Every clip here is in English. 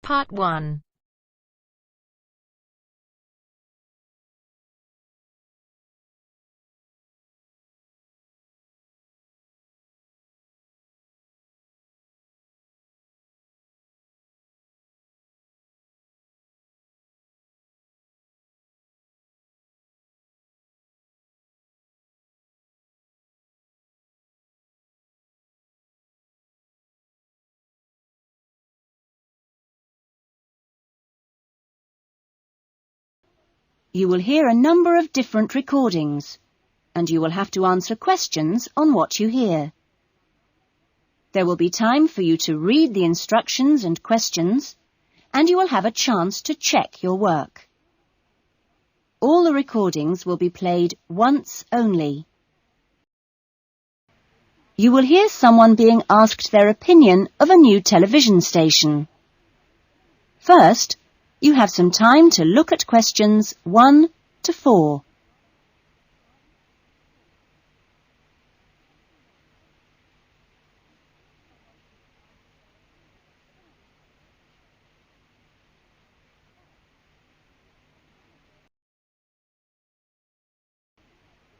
Part 1. You will hear a number of different recordings, and you will have to answer questions on what you hear. There will be time for you to read the instructions and questions, and you will have a chance to check your work. All the recordings will be played once only. You will hear someone being asked their opinion of a new television station. First, you have some time to look at questions 1 to 4.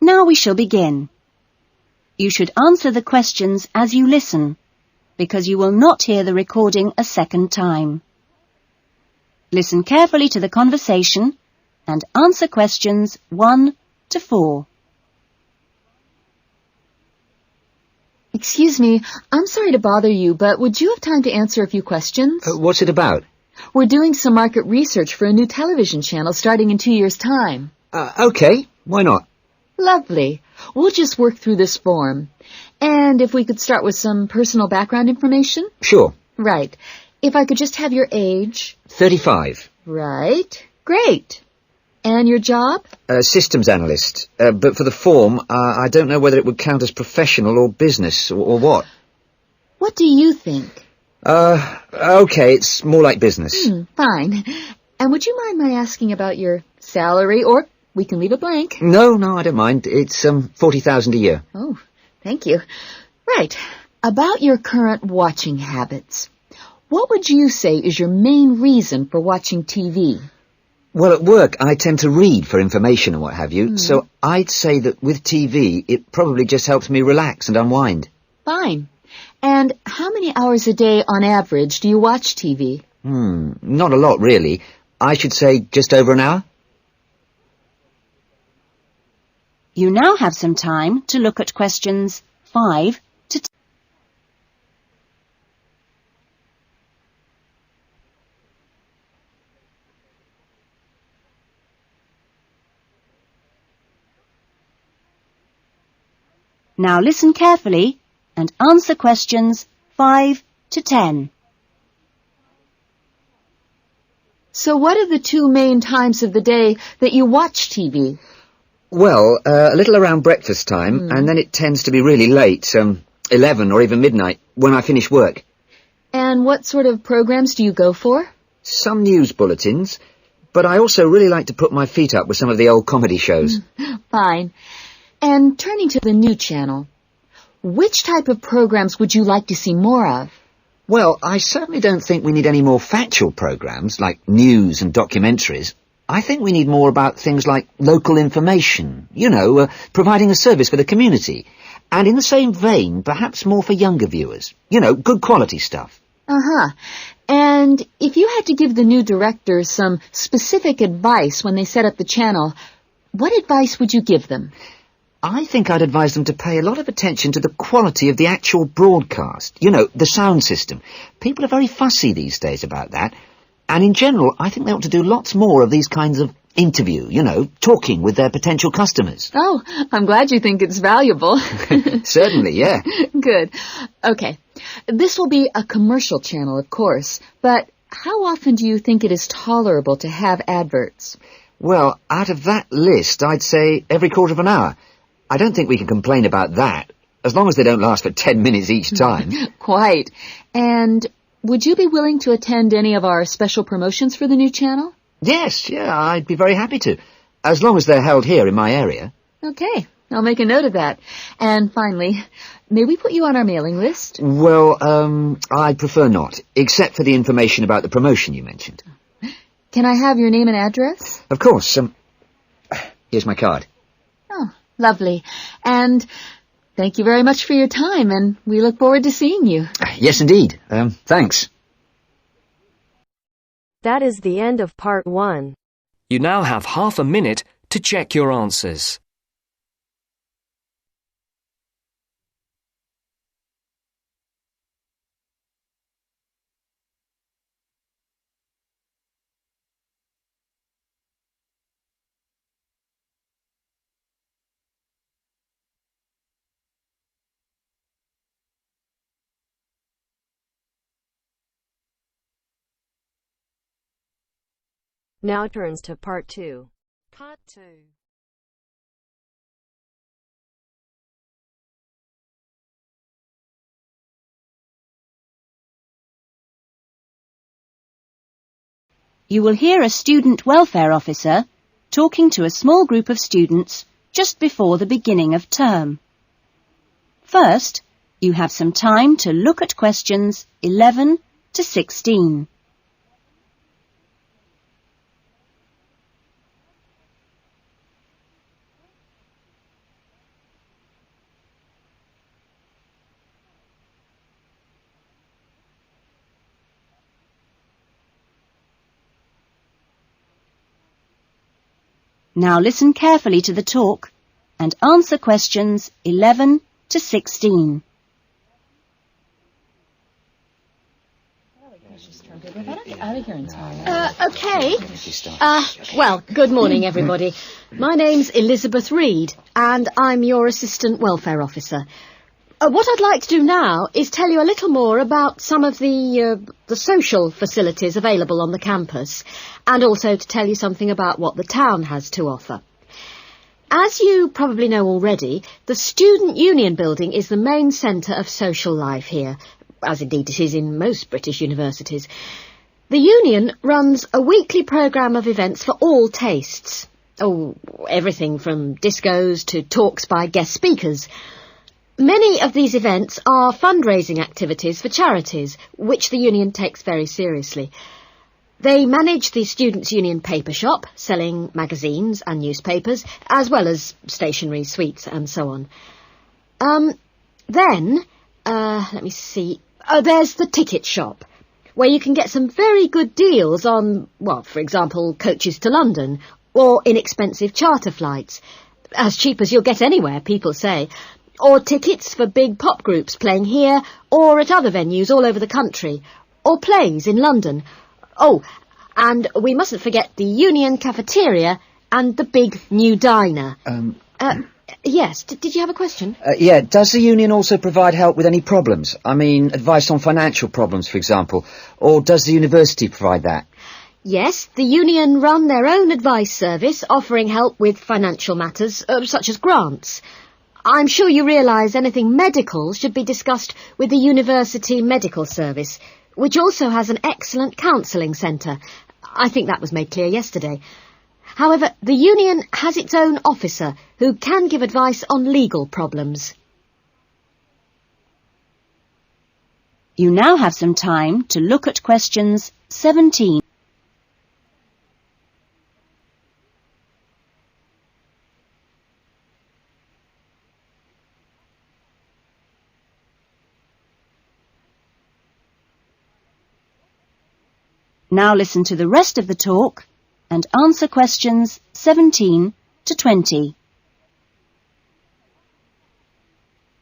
Now we shall begin. You should answer the questions as you listen, because you will not hear the recording a second time. Listen carefully to the conversation and answer questions 1 to 4. Excuse me, I'm sorry to bother you, but would you have time to answer a few questions? What's it about? We're doing some market research for a new television channel starting in 2 years' time. Okay, why not? Lovely. We'll just work through this form. And if we could start with some personal background information? Sure. Right. If I could just have your age? 35. Right. Great. And your job? Systems analyst. But for the form, I don't know whether it would count as professional or business or what. What do you think? Okay, it's more like business. Fine. And would you mind my asking about your salary, or we can leave it blank? No, I don't mind. It's $40,000 a year. Oh, thank you. Right. About your current watching habits. What would you say is your main reason for watching TV? Well, at work, I tend to read for information and what have you, so I'd say that with TV, it probably just helps me relax and unwind. Fine. And how many hours a day, on average, do you watch TV? Not a lot, really. I should say just over an hour. You now have some time to look at questions 5 to 10. Now listen carefully and answer questions 5 to 10. So what are the 2 main times of the day that you watch TV? Well, a little around breakfast time, and then it tends to be really late, 11 or even midnight, when I finish work. And what sort of programs do you go for? Some news bulletins, but I also really like to put my feet up with some of the old comedy shows. Fine. And turning to the new channel, which type of programs would you like to see more of? Well, I certainly don't think we need any more factual programs, like news and documentaries. I think we need more about things like local information, providing a service for the community. And in the same vein, perhaps more for younger viewers. Good quality stuff. Uh-huh. And if you had to give the new director some specific advice when they set up the channel, what advice would you give them? I think I'd advise them to pay a lot of attention to the quality of the actual broadcast. The sound system. People are very fussy these days about that. And in general, I think they ought to do lots more of these kinds of interview, talking with their potential customers. Oh, I'm glad you think it's valuable. Certainly, yeah. Good. Okay. This will be a commercial channel, of course, but how often do you think it is tolerable to have adverts? Well, out of that list, I'd say every quarter of an hour. I don't think we can complain about that, as long as they don't last for 10 minutes each time. Quite. And would you be willing to attend any of our special promotions for the new channel? Yes, I'd be very happy to, as long as they're held here in my area. Okay, I'll make a note of that. And finally, may we put you on our mailing list? Well, I'd prefer not, except for the information about the promotion you mentioned. Can I have your name and address? Of course. Here's my card. Oh, lovely. And thank you very much for your time, and we look forward to seeing you. Yes, indeed. Thanks. That is the end of part 1. You now have half a minute to check your answers. Now turns to part 2. Part 2. You will hear a student welfare officer talking to a small group of students just before the beginning of term. First, you have some time to look at questions 11 to 16. Now listen carefully to the talk and answer questions 11 to 16. Well, good morning, everybody. My name's Elizabeth Reed, and I'm your Assistant Welfare Officer. What I'd like to do now is tell you a little more about some of the social facilities available on the campus, and also to tell you something about what the town has to offer. As you probably know already, the Student Union Building is the main centre of social life here, as indeed it is in most British universities. The Union runs a weekly programme of events for all tastes. Oh, everything from discos to talks by guest speakers. Many of these events are fundraising activities for charities, which the Union takes very seriously. They manage the Students' Union paper shop, selling magazines and newspapers, as well as stationery, sweets and so on. Let me see. There's the ticket shop, where you can get some very good deals on, well, for example, coaches to London, or inexpensive charter flights. As cheap as you'll get anywhere, people say. Or tickets for big pop groups playing here or at other venues all over the country, or plays in London. Oh, and we mustn't forget the Union cafeteria and the big new diner. Yes, did you have a question? Yeah, does the Union also provide help with any problems? I mean, advice on financial problems, for example. Or does the university provide that? Yes, the Union run their own advice service, offering help with financial matters, such as grants. I'm sure you realise anything medical should be discussed with the University Medical Service, which also has an excellent counselling centre. I think that was made clear yesterday. However, the Union has its own officer who can give advice on legal problems. You now have some time to look at questions 17. Now listen to the rest of the talk and answer questions 17 to 20.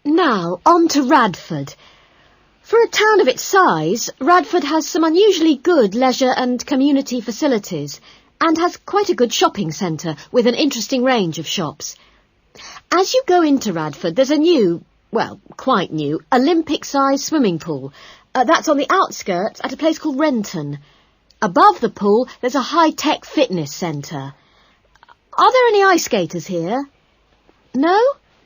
Now, on to Radford. For a town of its size, Radford has some unusually good leisure and community facilities and has quite a good shopping centre with an interesting range of shops. As you go into Radford, there's a new, well, quite new, Olympic-sized swimming pool. That's on the outskirts at a place called Renton. Above the pool, there's a high-tech fitness centre. Are there any ice skaters here? No?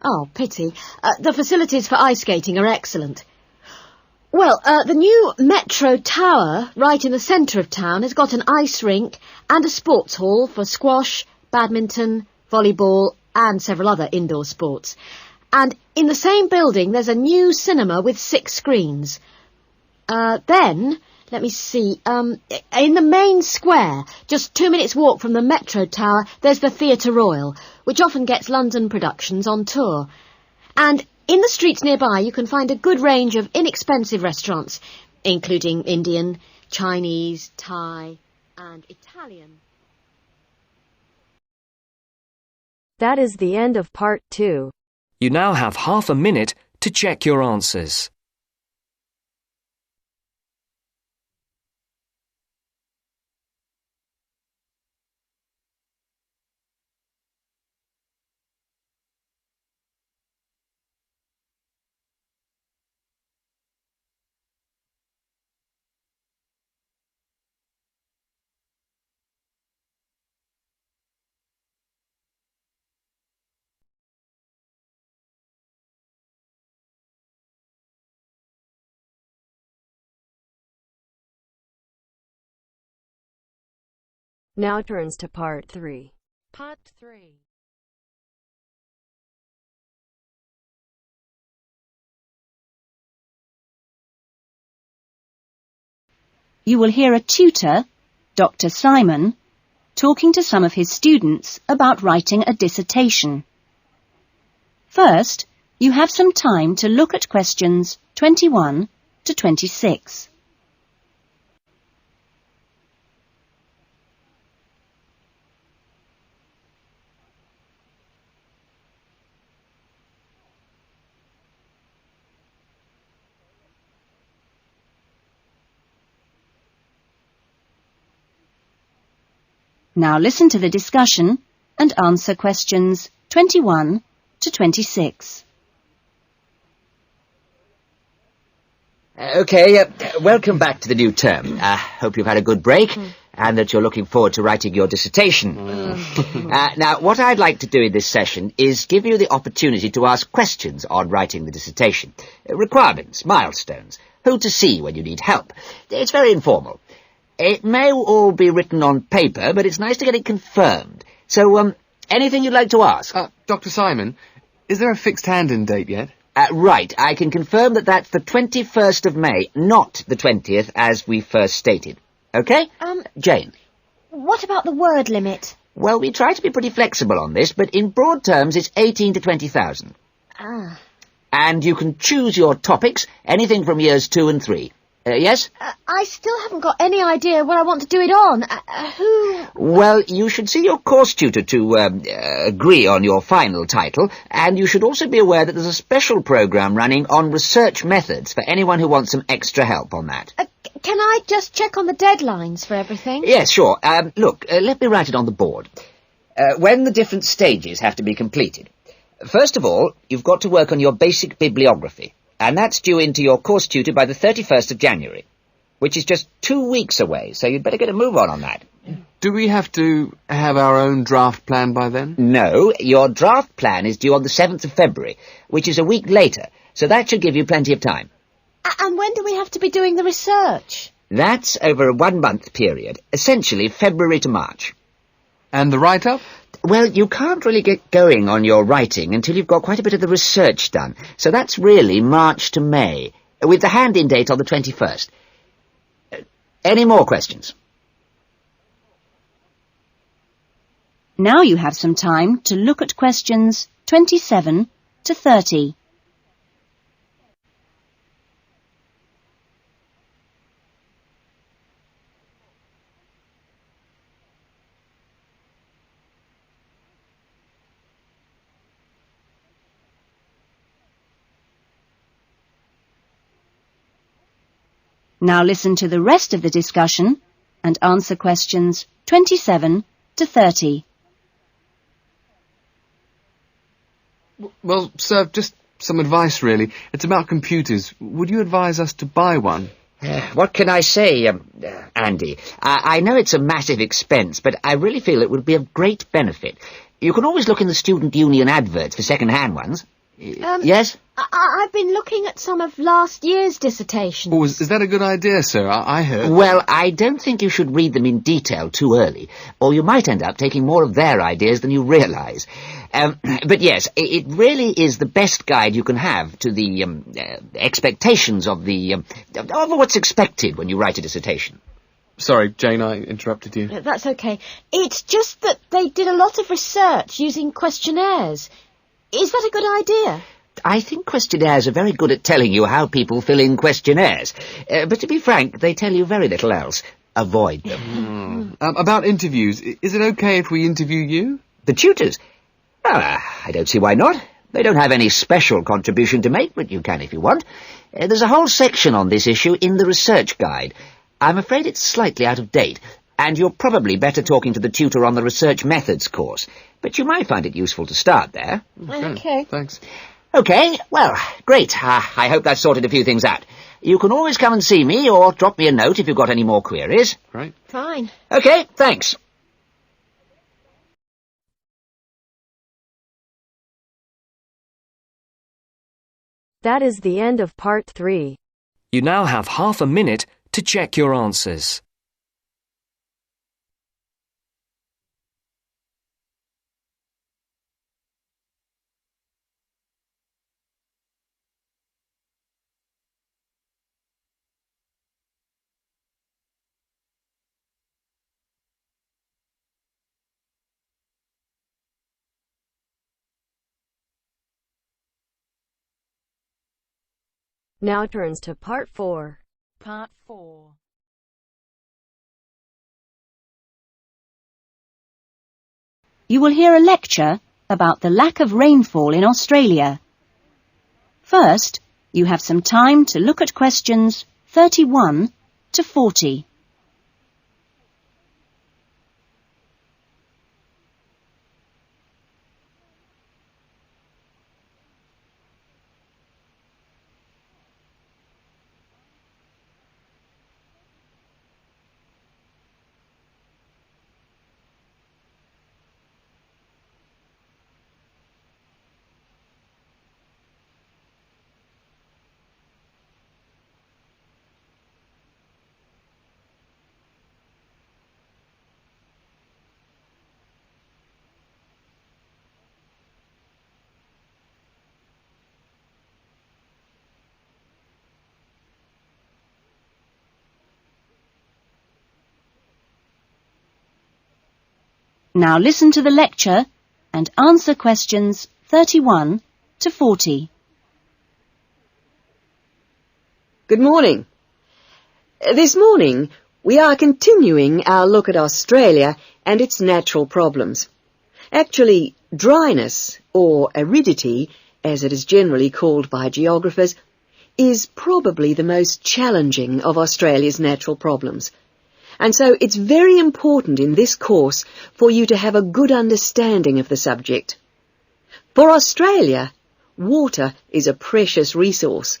Oh, pity. The facilities for ice skating are excellent. Well, the new Metro Tower, right in the centre of town, has got an ice rink and a sports hall for squash, badminton, volleyball and several other indoor sports. And in the same building, there's a new cinema with 6 screens. Then, let me see, in the main square, just 2 minutes' walk from the Metro Tower, there's the Theatre Royal, which often gets London productions on tour. And in the streets nearby, you can find a good range of inexpensive restaurants, including Indian, Chinese, Thai, and Italian. That is the end of part 2. You now have half a minute to check your answers. Now turns to part 3. Part 3. You will hear a tutor, Dr. Simon, talking to some of his students about writing a dissertation. First, you have some time to look at questions 21 to 26. Now listen to the discussion and answer questions 21 to 26. Okay, welcome back to the new term. Hope you've had a good break and that you're looking forward to writing your dissertation. Now, what I'd like to do in this session is give you the opportunity to ask questions on writing the dissertation. Requirements, milestones, who to see when you need help. It's very informal. It may all be written on paper, but it's nice to get it confirmed. So, anything you'd like to ask? Dr. Simon, is there a fixed hand-in date yet? Right, I can confirm that that's the 21st of May, not the 20th, as we first stated. Okay? Jane? What about the word limit? Well, we try to be pretty flexible on this, but in broad terms, it's 18 to 20,000. Ah. And you can choose your topics, anything from years 2 and 3. Yes? I still haven't got any idea what I want to do it on. Who... Well, you should see your course tutor to agree on your final title, and you should also be aware that there's a special programme running on research methods for anyone who wants some extra help on that. Can I just check on the deadlines for everything? Yes, sure. Look, let me write it on the board. When the different stages have to be completed. First of all, you've got to work on your basic bibliography. And that's due into your course tutor by the 31st of January, which is just 2 weeks away, so you'd better get a move on that. Do we have to have our own draft plan by then? No, your draft plan is due on the 7th of February, which is a week later, so that should give you plenty of time. And when do we have to be doing the research? That's over a 1-month period, essentially February to March. And the write-up? Well, you can't really get going on your writing until you've got quite a bit of the research done. So that's really March to May, with the hand-in date on the 21st. Any more questions? Now you have some time to look at questions 27 to 30. Now listen to the rest of the discussion and answer questions 27 to 30. Well, sir, just some advice, really. It's about computers. Would you advise us to buy one? What can I say, Andy? I know it's a massive expense, but I really feel it would be of great benefit. You can always look in the student union adverts for second-hand ones. Yes? I've been looking at some of last year's dissertations. Oh, is that a good idea, sir? I heard... Well, I don't think you should read them in detail too early, or you might end up taking more of their ideas than you realise. But yes, it really is the best guide you can have to the expectations of of what's expected when you write a dissertation. Sorry, Jane, I interrupted you. That's okay. It's just that they did a lot of research using questionnaires. Is that a good idea? I think questionnaires are very good at telling you how people fill in questionnaires. But to be frank, they tell you very little else. Avoid them. About interviews, is it okay if we interview you? The tutors? Well, I don't see why not. They don't have any special contribution to make, but you can if you want. There's a whole section on this issue in the research guide. I'm afraid it's slightly out of date, and you're probably better talking to the tutor on the research methods course. But you might find it useful to start there. Okay. Thanks. Okay, well, great. I hope that's sorted a few things out. You can always come and see me or drop me a note if you've got any more queries. Right. Fine. Okay, thanks. That is the end of part 3. You now have half a minute to check your answers. Now turns to part 4. Part 4. You will hear a lecture about the lack of rainfall in Australia. First, you have some time to look at questions 31 to 40. Now listen to the lecture and answer questions 31 to 40. Good morning. This morning, we are continuing our look at Australia and its natural problems. Actually, dryness, or aridity, as it is generally called by geographers, is probably the most challenging of Australia's natural problems. And so it's very important in this course for you to have a good understanding of the subject. For Australia, water is a precious resource,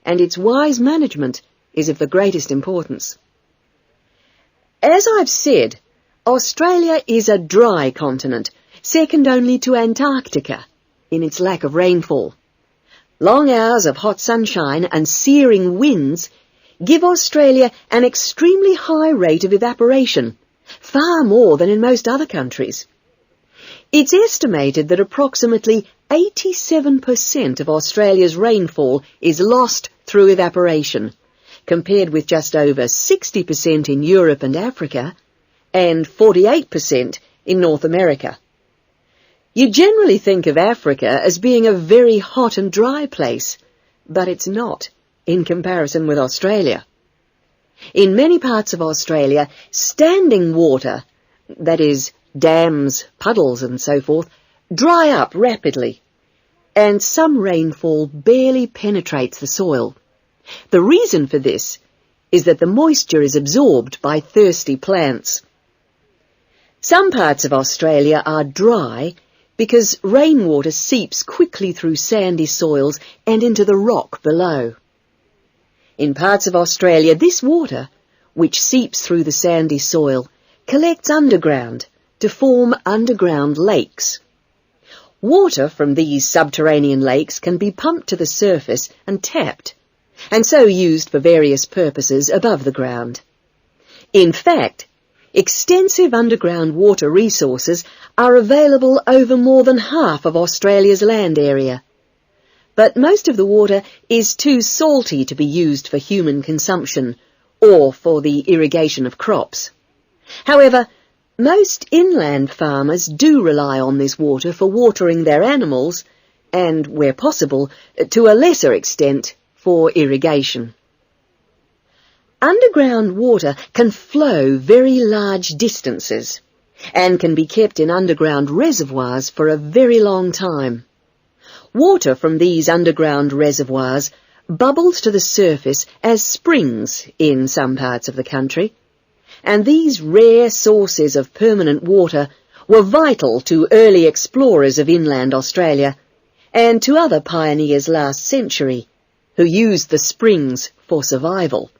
and its wise management is of the greatest importance. As I've said, Australia is a dry continent, second only to Antarctica in its lack of rainfall. Long hours of hot sunshine and searing winds give Australia an extremely high rate of evaporation, far more than in most other countries. It's estimated that approximately 87% of Australia's rainfall is lost through evaporation, compared with just over 60% in Europe and Africa, and 48% in North America. You generally think of Africa as being a very hot and dry place, but it's not in comparison with Australia. In many parts of Australia, standing water, that is, dams, puddles and so forth, dry up rapidly, and some rainfall barely penetrates the soil. The reason for this is that the moisture is absorbed by thirsty plants. Some parts of Australia are dry because rainwater seeps quickly through sandy soils and into the rock below. In parts of Australia, this water, which seeps through the sandy soil, collects underground to form underground lakes. Water from these subterranean lakes can be pumped to the surface and tapped, and so used for various purposes above the ground. In fact, extensive underground water resources are available over more than half of Australia's land area. But most of the water is too salty to be used for human consumption or for the irrigation of crops. However, most inland farmers do rely on this water for watering their animals and, where possible, to a lesser extent, for irrigation. Underground water can flow very large distances and can be kept in underground reservoirs for a very long time. Water from these underground reservoirs bubbles to the surface as springs in some parts of the country, and these rare sources of permanent water were vital to early explorers of inland Australia and to other pioneers last century who used the springs for survival.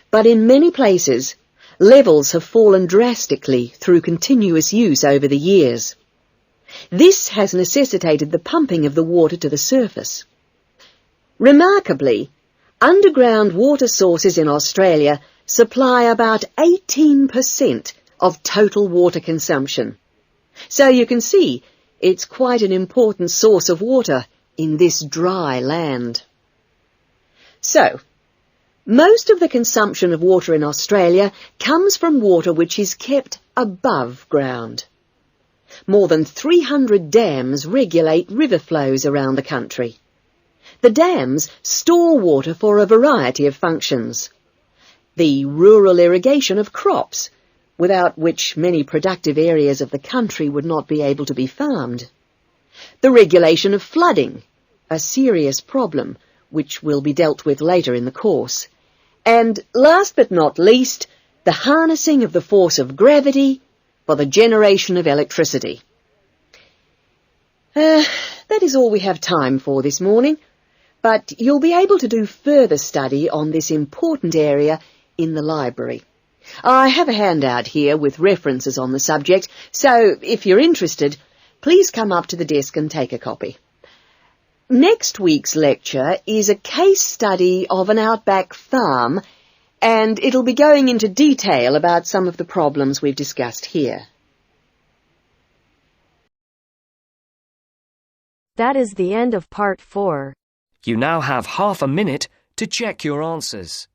But in many places, levels have fallen drastically through continuous use over the years. This has necessitated the pumping of the water to the surface. Remarkably, underground water sources in Australia supply about 18% of total water consumption. So you can see it's quite an important source of water in this dry land. So, most of the consumption of water in Australia comes from water which is kept above ground. More than 300 dams regulate river flows around the country. The dams store water for a variety of functions. The rural irrigation of crops, without which many productive areas of the country would not be able to be farmed. The regulation of flooding, a serious problem which will be dealt with later in the course. And last but not least, the harnessing of the force of gravity for the generation of electricity. That is all we have time for this morning, but you'll be able to do further study on this important area in the library. I have a handout here with references on the subject, so if you're interested, please come up to the desk and take a copy. Next week's lecture is a case study of an outback farm, and it'll be going into detail about some of the problems we've discussed here. That is the end of part 4. You now have half a minute to check your answers.